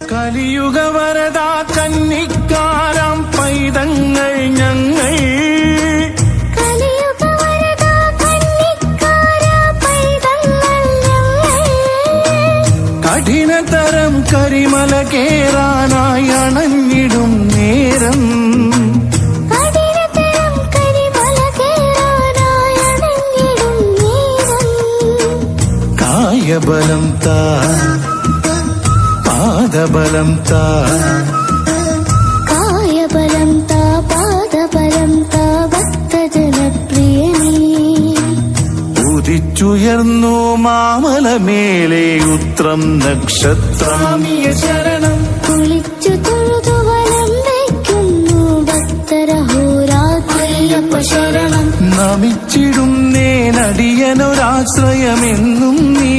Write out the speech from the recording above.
കലിയുഗ വരദാ കന്നിക്കാരാം പൈതങ്ങൾ ഞങ്ങൾ, കലിയുഗ വരദാ കന്നിക്കാരാ പൈതങ്ങൾ ഞങ്ങൾ, കഠിനതരം കരിമല കേറാനായി അണഞ്ഞിടും നേരം, കഠിനതരം കരിമല കേറാനായി അണഞ്ഞിടും നേരം, കായബലം താ പാദബലം താ, കായബലം താ പാദബലം താ ഭക്തജനപ്രിയനീ. ഉദിച്ചുയർന്നു മാമലമേലെ ഉത്രം നക്ഷത്രാമിയ ശരണം, കുളിച്ചു തൊഴുതു വലം വയ്ക്കുന്നു ഭക്തരഹോരാത്രയപ്പ ശരണം. നമിച്ചിടുന്നേനടിയനൊരാശ്രയമെന്നും നീ